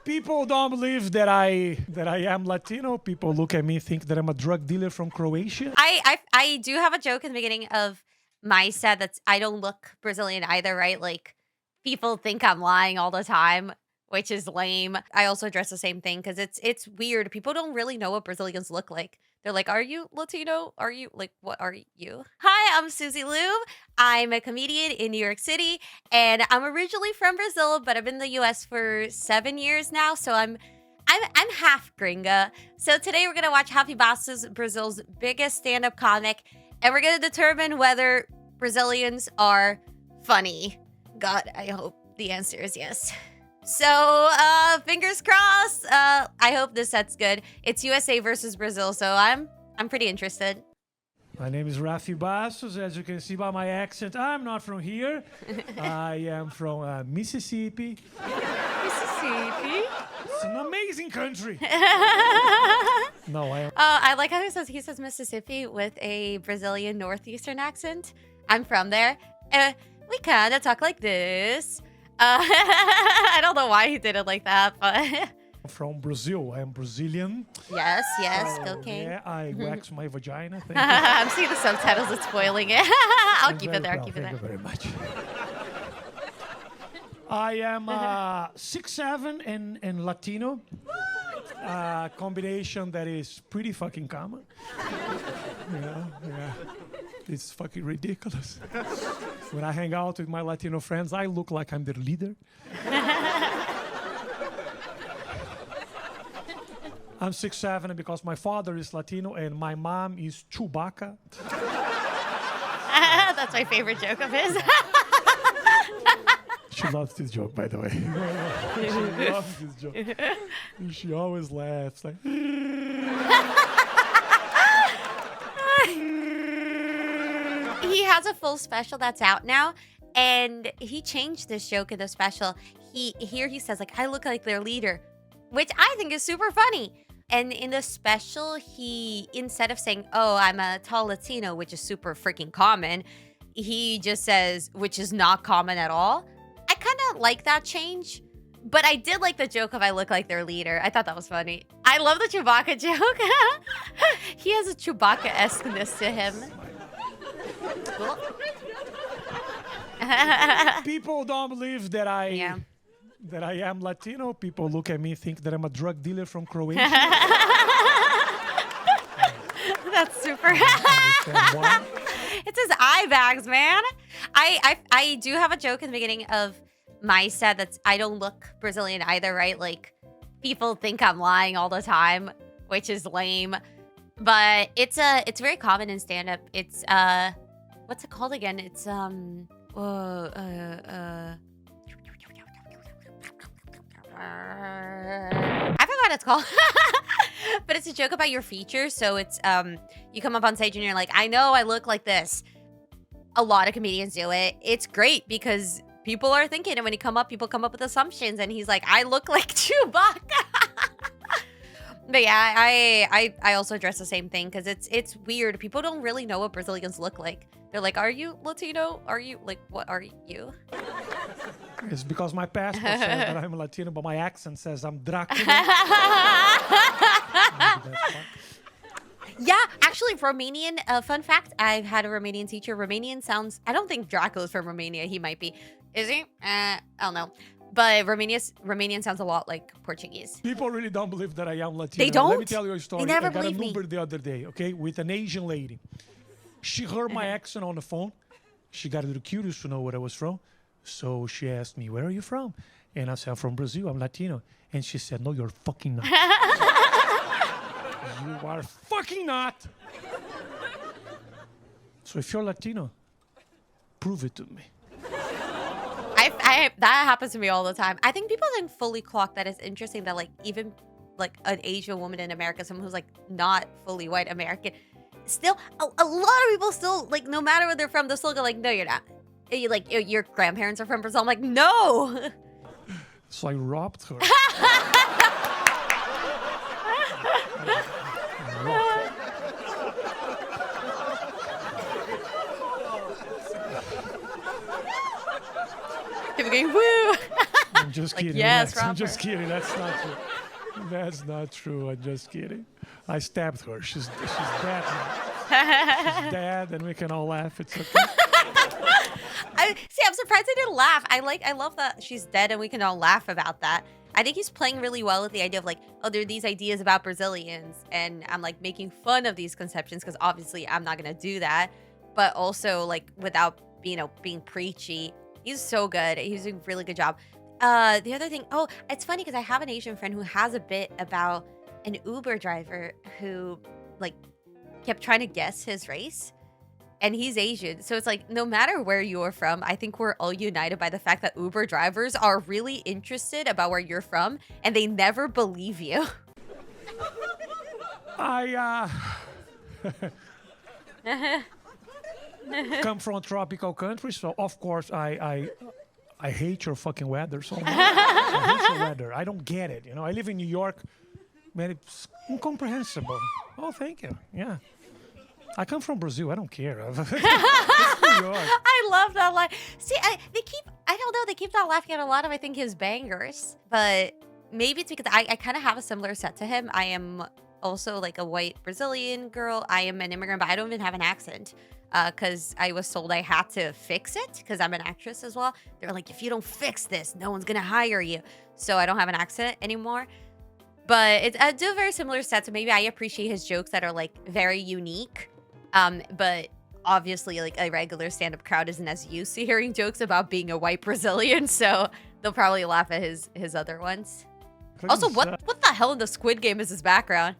People don't believe that I am Latino. People look at me, think that I'm a drug dealer from Croatia. I do have a joke in the beginning of my set that's I don't look Brazilian either, right? Like people think I'm lying all the time, which is lame. I also address the same thing because it's weird. People don't really know what Brazilians look like. They're like, "Are you Latino? Are you like what are you?" Hi, I'm Susie Liu. I'm a comedian in New York City, and I'm originally from Brazil, but I've been in the U.S. for 7 years now, so I'm half gringa. So today we're gonna watch Rafinha Bastos, Brazil's biggest stand-up comic, and we're gonna determine whether Brazilians are funny. God, I hope the answer is yes. So, fingers crossed. I hope this set's good. It's USA versus Brazil, so I'm pretty interested. My name is Rafinha Bastos. As you can see by my accent, I'm not from here. I am from Mississippi. Mississippi? It's an amazing country. No, I am. I like how he says Mississippi with a Brazilian northeastern accent. I'm from there. We kind of talk like this. I don't know why he did it like that, but From Brazil. I am Brazilian. yes, So, okay. Yeah, I wax my vagina. Thank you. I'm seeing the subtitles. It's spoiling it. I'll keep it there. Thank Keep it there. you very much. I am 6'7" and Latino. Combination that is pretty fucking common. Yeah. It's fucking ridiculous. When I hang out with my Latino friends, I look like I'm their leader. I'm 6'7" because my father is Latino and my mom is Chewbacca. That's my favorite joke of his. She loves this joke, by the way. She loves this joke. And she always laughs like. He has a full special that's out now, and he changed this joke in the special. He says like, "I look like their leader," which I think is super funny. And in the special, he, instead of saying, "Oh, I'm a tall Latino," which is super freaking common, he just says, which is not common at all. I kind of like that change, but I did like the joke of "I look like their leader." I thought that was funny. I love the Chewbacca joke. He has a Chewbacca-esqueness to him. People don't believe that I am Latino. People look at me, think that I'm a drug dealer from Croatia. That's super. It's his eye bags, man. I do have a joke in the beginning of my set that's I don't look Brazilian either, right? Like people think I'm lying all the time, which is lame. But it's very common in stand-up. It's what's it called again? It's I forgot what it's called. But it's a joke about your features. So it's you come up on stage and you're like, "I know I look like this." A lot of comedians do it. It's great because people are thinking, and when people come up with assumptions, and he's like, "I look like Chewbacca." But yeah, I also address the same thing because it's weird. People don't really know what Brazilians look like. They're like, "Are you Latino? Are you like what are you?" It's because my passport says that I'm Latino, but my accent says I'm Dracula. Yeah, actually, Romanian, fun fact, I've had a Romanian teacher. Romanian sounds, I don't think Dracula's from Romania. He might be. Is he? I don't know. But Romanian sounds a lot like Portuguese. People really don't believe that I am Latino. They don't? Let me tell you a story. They never I got believe an me. Uber the other day, okay, with an Asian lady. She heard my accent on the phone. She got a little curious to know where I was from. So she asked me, "Where are you from?" And I said, "I'm from Brazil. I'm Latino." And she said, "No, you're fucking not." You are fucking not. So if you're Latino, prove it to me. That happens to me all the time. I think people didn't fully clock that. It's interesting that like even like an Asian woman in America, someone who's like not fully white American, still a lot of people still like no matter where they're from, they'll still go like, "No, you're not." You like your grandparents are from Brazil. I'm like, no. So I robbed her. People going, woo. just Like, kidding. yes, Relax. I'm Robert. just kidding. That's not true. That's not true. I'm just kidding. I stabbed her. She's dead now. She's dead, and we can all laugh. It's okay. I'm surprised I didn't laugh. I love that she's dead and we can all laugh about that. I think he's playing really well with the idea of like, oh, there are these ideas about Brazilians, and I'm like making fun of these conceptions because obviously I'm not gonna do that, but also like without being preachy. He's so good. He's doing a really good job. The other thing, oh, it's funny because I have an Asian friend who has a bit about an Uber driver who like kept trying to guess his race. And he's Asian. So it's like, no matter where you're from, I think we're all united by the fact that Uber drivers are really interested about where you're from and they never believe you. I come from a tropical country, so of course I hate your fucking weather so much. I hate your weather. I don't get it. I live in New York. Man, it's incomprehensible. Oh, thank you. Yeah. I come from Brazil. I don't care. It's New York. I love that line. See, I don't know, they keep not laughing at a lot of, I think, his bangers. But maybe it's because I kind of have a similar set to him. I am also like a white Brazilian girl. I am an immigrant, but I don't even have an accent. Because I was told I had to fix it because I'm an actress as well. They're like, if you don't fix this, no one's going to hire you. So I don't have an accent anymore. But I do a very similar set. So maybe I appreciate his jokes that are like very unique. But obviously, like a regular stand-up crowd isn't as used to hearing jokes about being a white Brazilian, so they'll probably laugh at his other ones. Also, what the hell in the Squid Game is his background?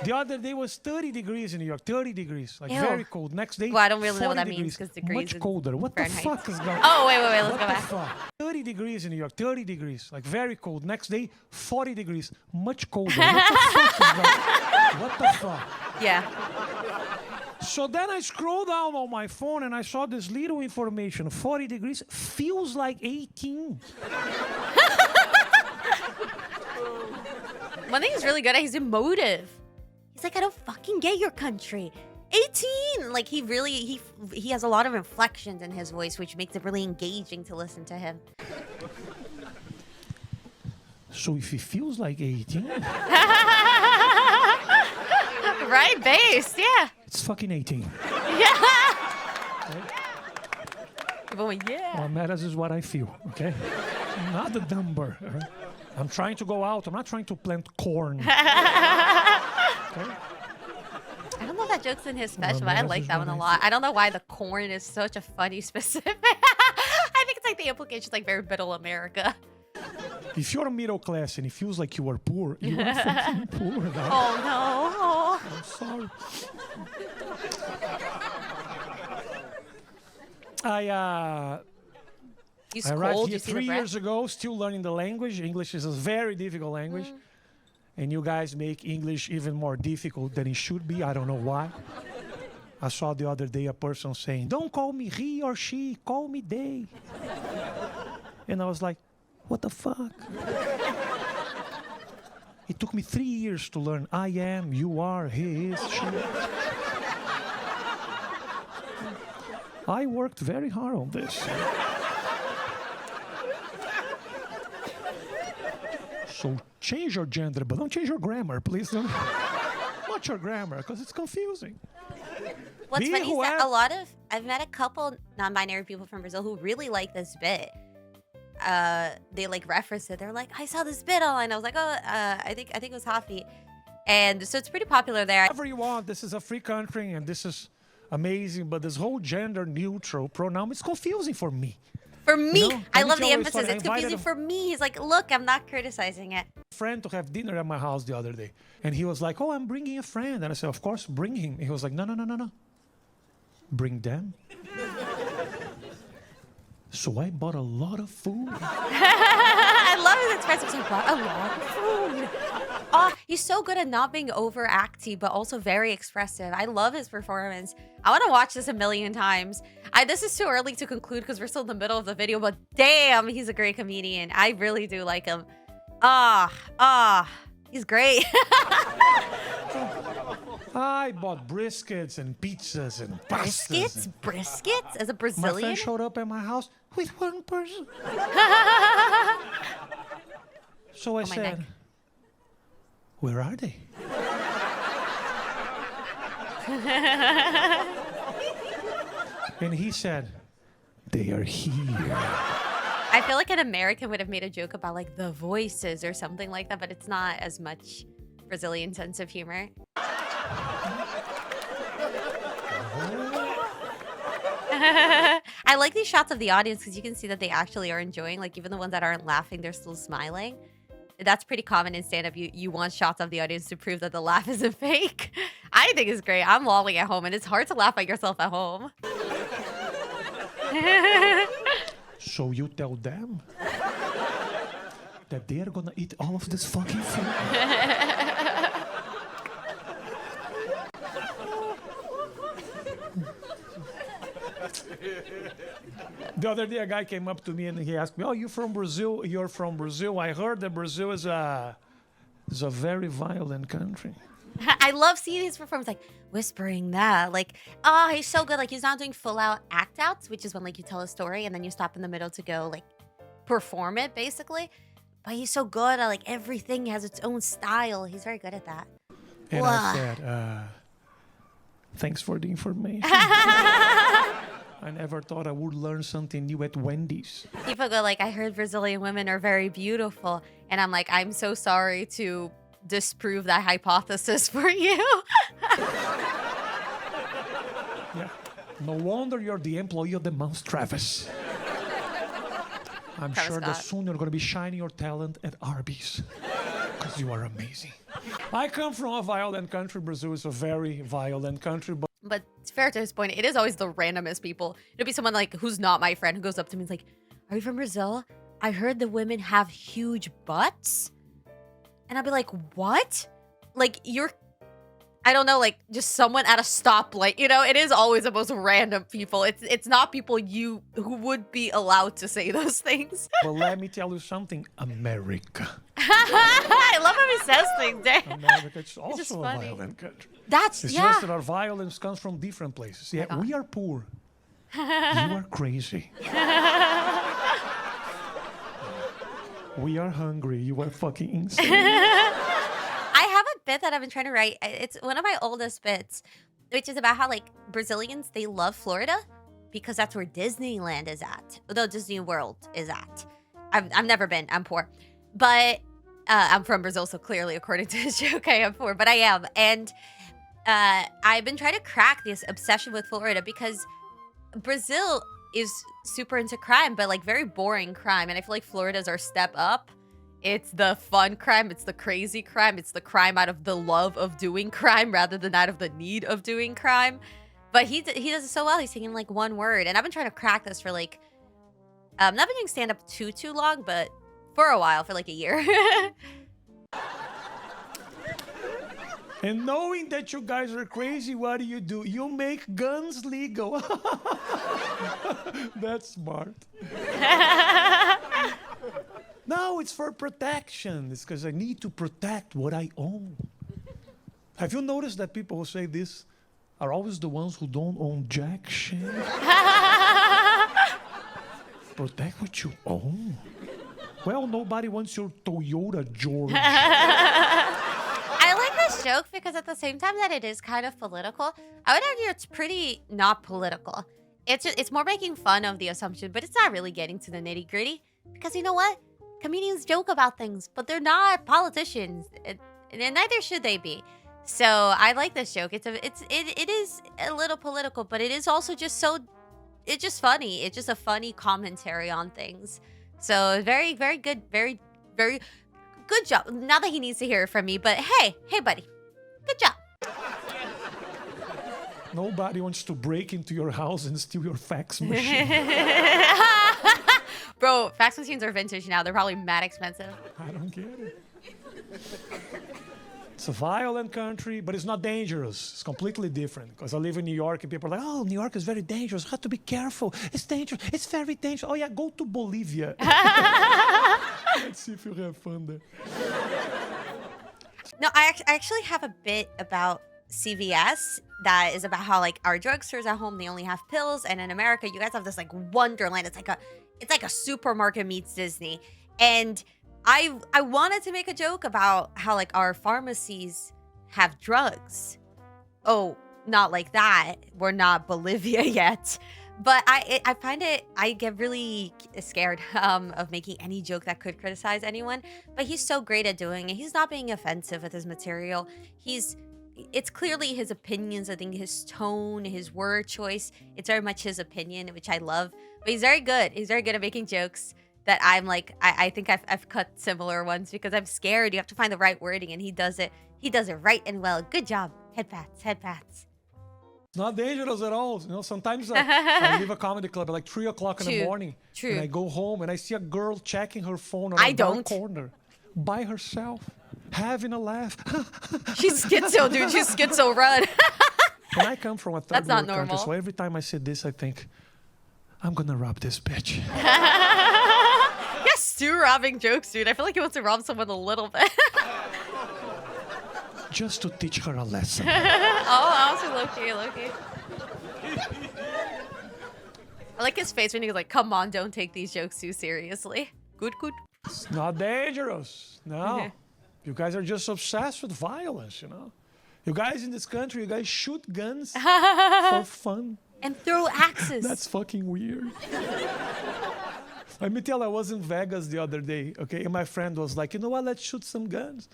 The other day was 30 degrees in New York. 30 degrees, like Ew. very cold. Next day, Well, I don't really know what that 40 means degrees, because degrees much colder. What Fahrenheit. the fuck is going on? Oh, wait, let's What go the back. fuck? 30 degrees in New York. 30 degrees, like very cold. Next day, 40 degrees, much colder. What the fuck is going on? What the fuck? Yeah. So then I scroll down on my phone and I saw this little information. 40 degrees feels like 18. One thing he's really good at, he's emotive. He's like, I don't fucking get your country. 18! Like, he has a lot of inflections in his voice, which makes it really engaging to listen to him. So if it feels like 18, Right? Based, yeah. it's fucking 18. Yeah. What matters is what I feel, okay? Not the number. All right? I'm trying to go out. I'm not trying to plant corn. Okay? I don't know if that joke's in his special, but I like that one a lot. I don't know why the corn is such a funny specific. I think it's like the implication's like very middle America. If you're middle class and it feels like you are poor, you are fucking poor. Guys. Oh no. I'm sorry. He's I arrived cold. here You see the 3 breath? years ago, still learning the language. English is a very difficult language. And you guys make English even more difficult than it should be. I don't know why. I saw the other day a person saying, don't call me he or she, call me they. And I was like, what the fuck? It took me 3 years to learn I am, you are, he is, she is. I worked very hard on this. So change your gender, but don't change your grammar, please. Don't. Not your grammar, because it's confusing. What's funny is that I've met a couple non-binary people from Brazil who really like this bit. They like reference it. They're like, I saw this bit online. I was like, oh, I think it was Rafi. And so it's pretty popular there. Whatever you want. This is a free country, and this is amazing. But this whole gender-neutral pronoun is confusing for me. For me, You know, I love tell the you a emphasis. story. It's confusing for me. He's like, look, I'm not criticizing it. Friend to have dinner at my house the other day, and he was like, oh, I'm bringing a friend. And I said, of course, bring him. He was like, no. Bring them. So I bought a lot of food. I love his expressions. He bought a lot of food. Oh, he's so good at not being overacty, but also very expressive. I love his performance. I want to watch this a million times. This is too early to conclude because we're still in the middle of the video, but damn, he's a great comedian. I really do like him. He's great. I bought briskets and pizzas and pastas. Briskets? As a My Brazilian? friend showed up at my house with one person. So I my said, neck. where are they? And he said, they are here. I feel like an American would have made a joke about like the voices or something like that, but it's not as much Brazilian sense of humor. I like these shots of the audience because you can see that they actually are enjoying, like even the ones that aren't laughing, they're still smiling. That's pretty common in stand-up. You want shots of the audience to prove that the laugh isn't fake. I think it's great. I'm lolling at home and it's hard to laugh at yourself at home. So you tell them that they are gonna eat all of this fucking food? The other day, a guy came up to me and he asked me, "Oh, you from Brazil? You're from Brazil? I heard that Brazil is a very violent country." I love seeing his performance, like whispering that, like, oh, he's so good. Like he's not doing full out act outs, which is when like you tell a story and then you stop in the middle to go like perform it, basically. But he's so good at like everything has its own style. He's very good at that. And I said, "Thanks for the information. I never thought I would learn something new at Wendy's." People go like, I heard Brazilian women are very beautiful. And I'm like, I'm so sorry to disprove that hypothesis for you. Yeah. No wonder you're the employee of the month, Travis. I'm Travis sure that Scott. soon you're going to be shining your talent at Arby's. Because you are amazing. I come from a violent country. Brazil is a very violent country. But it's fair to his point, it is always the randomest people. It'll be someone like who's not my friend who goes up to me and is like, are you from Brazil? I heard the women have huge butts. And I'll be like, what? Like you're, I don't know, like just someone at a stoplight. You know, it is always the most random people. It's not people who would be allowed to say those things. But let me tell you something, America. I love how he says things, Dan. America is just also a funny. violent country. That's, It's yeah. just that our violence comes from different places. Yeah, we are poor. You are crazy. We are hungry. You are fucking insane. I have a bit that I've been trying to write. It's one of my oldest bits, which is about how like Brazilians, they love Florida because that's where Disneyland is at. Though Disney World is at. I've never been. I'm poor. But I'm from Brazil, so clearly, according to his joke, I am poor. But I am. And I've been trying to crack this obsession with Florida because Brazil is super into crime, but like very boring crime. And I feel like Florida's our step up. It's the fun crime. It's the crazy crime. It's the crime out of the love of doing crime rather than out of the need of doing crime. But he does it so well. He's taking like one word. And I've been trying to crack this for like, not been doing stand-up too long, but for a while, for like a year. And knowing that you guys are crazy, what do? You make guns legal. That's smart. No, it's for protection. It's because I need to protect what I own. Have you noticed that people who say this are always the ones who don't own jack shit? Protect what you own? Well, nobody wants your Toyota, George. I like this joke because at the same time that it is kind of political, I would argue it's pretty not political. It's more making fun of the assumption, but it's not really getting to the nitty gritty. Because you know what? Comedians joke about things, but they're not politicians, and neither should they be. So I like this joke. It is a little political, but it is also just it's just funny. It's just a funny commentary on things. So very, very good, very, very good job. Not that he needs to hear it from me, but hey, buddy, good job. Nobody wants to break into your house and steal your fax machine. Bro, fax machines are vintage now. They're probably mad expensive. I don't get it. It's a violent country, but it's not dangerous. It's completely different. Because I live in New York and people are like, oh, New York is very dangerous. You have to be careful. It's dangerous. It's very dangerous. Oh, yeah, go to Bolivia. Let's see if you have fun there. No, I actually have a bit about CVS that is about how like our drugstores at home they only have pills, and in America you guys have this like wonderland. It's like a supermarket meets Disney. And I wanted to make a joke about how like our pharmacies have drugs. Oh, not like that. We're not Bolivia yet. But I find it, I get really scared of making any joke that could criticize anyone. But he's so great at doing it. He's not being offensive with his material. It's clearly his opinions. I think his tone, his word choice, it's very much his opinion, which I love. But he's very good. He's very good at making jokes that I'm like, I think I've cut similar ones because I'm scared. You have to find the right wording, and he does it. He does it right and well. Good job. Head pats, head pats. Not dangerous at all. You know, sometimes I leave a comedy club at like 3 o'clock in the morning. True. And I go home and I see a girl checking her phone on a dark corner by herself, having a laugh. She's schizo, dude. She's schizo, run. And I come from a third world country, normal. so every time I see this, I think, I'm gonna rob this bitch. Yes, Stu robbing jokes, dude. I feel like he wants to rob someone a little bit. Just to teach her a lesson. Low-key. I like his face when he was like, come on, don't take these jokes too seriously. Good. It's not dangerous. No. You guys are just obsessed with violence, you know? You guys in this country, you guys shoot guns for fun. And throw axes. That's fucking weird. Let me tell you, I was in Vegas the other day, okay? And my friend was like, you know what, let's shoot some guns.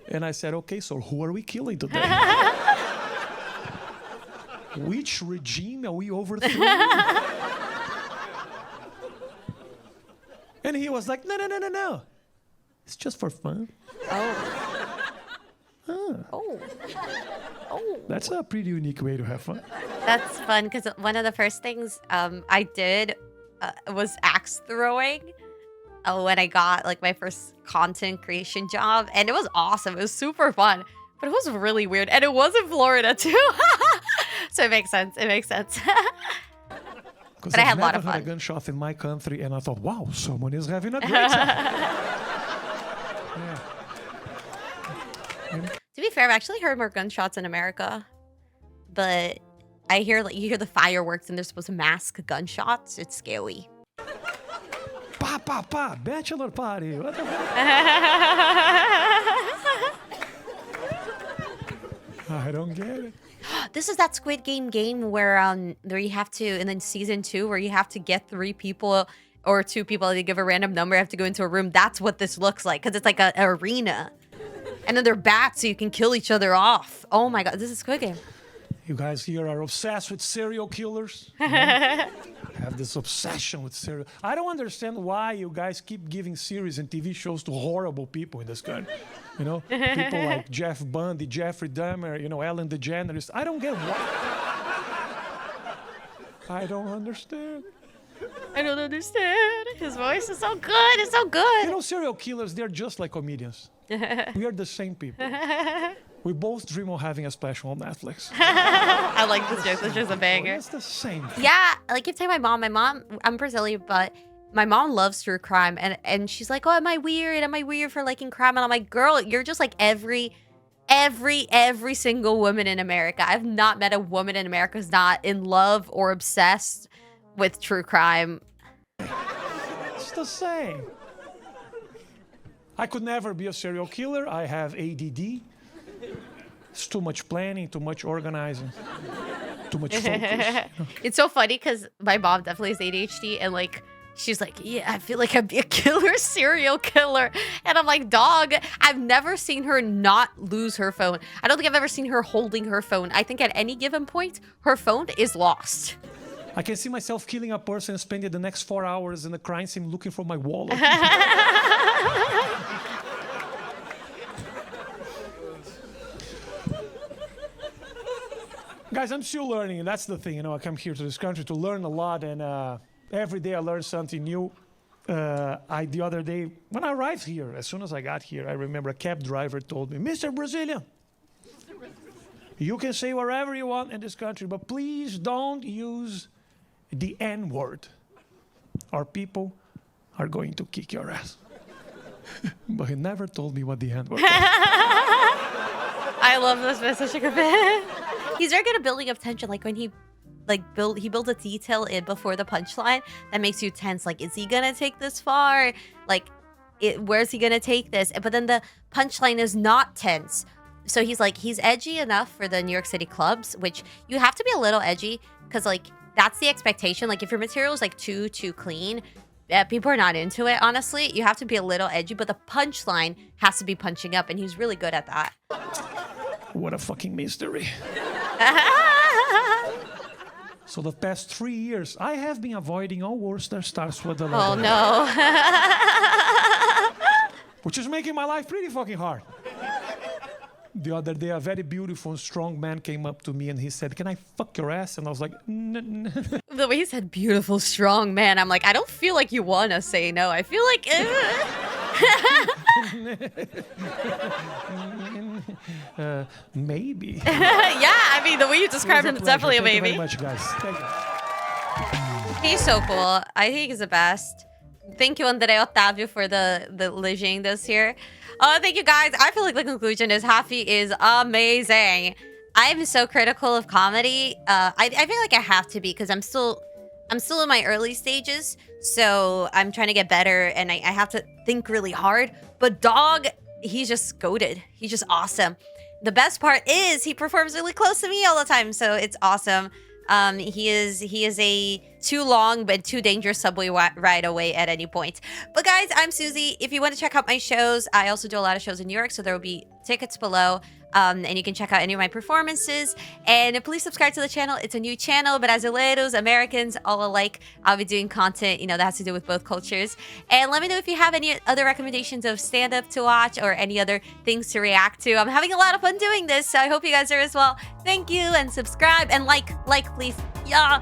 And I said, okay, so who are we killing today? Which regime are we overthrowing? And he was like, no. It's just for fun. Oh. That's a pretty unique way to have fun. That's fun, because one of the first things I did was axe throwing. When I got like my first content creation job, and it was awesome. It was super fun, but it was really weird, and it was in Florida too. So it makes sense. But I had a lot of fun. I never heard a gunshot in my country, and I thought, wow, someone is having a great time. To be fair, I've actually heard more gunshots in America, but I hear like you hear the fireworks and they're supposed to mask gunshots. It's scary. Pa, bachelor party. What the fuck? I don't get it. This is that Squid Game where you have to, and then season 2 where you have to get 3 people or 2 people. They give a random number, you have to go into a room. That's what this looks like, because it's like an arena, and then they're bats, so you can kill each other off. Oh my god, this is Squid Game. You guys here are obsessed with serial killers. You know? Have this obsession with serial. I don't understand why you guys keep giving series and TV shows to horrible people in this country. You know, people like Jeff Bundy, Jeffrey Dahmer, you know, Ellen DeGeneres. I don't get why. I don't understand. His voice is so good. It's so good. You know, serial killers, they're just like comedians. We are the same people. We both dream of having a special on Netflix. I like this joke. This joke's a banger. It's the same thing. Yeah, like if take my mom. I'm Brazilian, but my mom loves true crime, and she's like, "Oh, am I weird? Am I weird for liking crime?" And I'm like, "Girl, you're just like every single woman in America. I've not met a woman in America who's not in love or obsessed with true crime." It's the same. I could never be a serial killer. I have ADD. It's too much planning, too much organizing, too much focus. It's so funny because my mom definitely has ADHD, and like she's like, yeah, I feel like I'd be a killer, serial killer. And I'm like, dog, I've never seen her not lose her phone. I don't think I've ever seen her holding her phone. I think at any given point, her phone is lost. I can see myself killing a person and spending the next 4 hours in the crime scene looking for my wallet. Guys, I'm still learning, and that's the thing. You know, I come here to this country to learn a lot, and every day I learn something new. The other day, when I arrived here, as soon as I got here, I remember a cab driver told me, Mr. Brazilian, you can say whatever you want in this country, but please don't use the N-word. Our people are going to kick your ass. But he never told me what the N-word was. I love this man, such a good man. He's very good at building up tension. Like when he builds a detail in before the punchline that makes you tense. Like, is he gonna take this far? Like, where's he gonna take this? But then the punchline is not tense. So he's edgy enough for the New York City clubs, which you have to be a little edgy because like that's the expectation. Like if your material is like too clean, people are not into it, honestly. You have to be a little edgy, but the punchline has to be punching up, and he's really good at that. What a fucking mystery. So the past 3 years, I have been avoiding all words that starts with the letter. Oh no. Which is making my life pretty fucking hard. The other day, a very beautiful and strong man came up to me and he said, "Can I fuck your ass?" And I was like, The way he said beautiful, strong man, I'm like, I don't feel like you want to say no. I feel like... Maybe. Yeah, I mean, the way you described him is definitely a maybe. Thank you very much, guys. Thank you. He's so cool. I think he's the best. Thank you, Andrea Otavio, for the leading this here. Thank you, guys. I feel like the conclusion is Rafi is amazing. I'm so critical of comedy. I feel like I have to be because I'm still in my early stages, so I'm trying to get better, and I have to think really hard. But Dog, he's just goated. He's just awesome. The best part is he performs really close to me all the time, so it's awesome. He is a too long but too dangerous subway ride away at any point. But guys, I'm Susie. If you want to check out my shows, I also do a lot of shows in New York, so there will be tickets below. And you can check out any of my performances. And please subscribe to the channel. It's a new channel, Brasileiros, Americans, all alike. I'll be doing content, that has to do with both cultures. And let me know if you have any other recommendations of stand-up to watch or any other things to react to. I'm having a lot of fun doing this, so I hope you guys are as well. Thank you, and subscribe, and like, please. Yeah.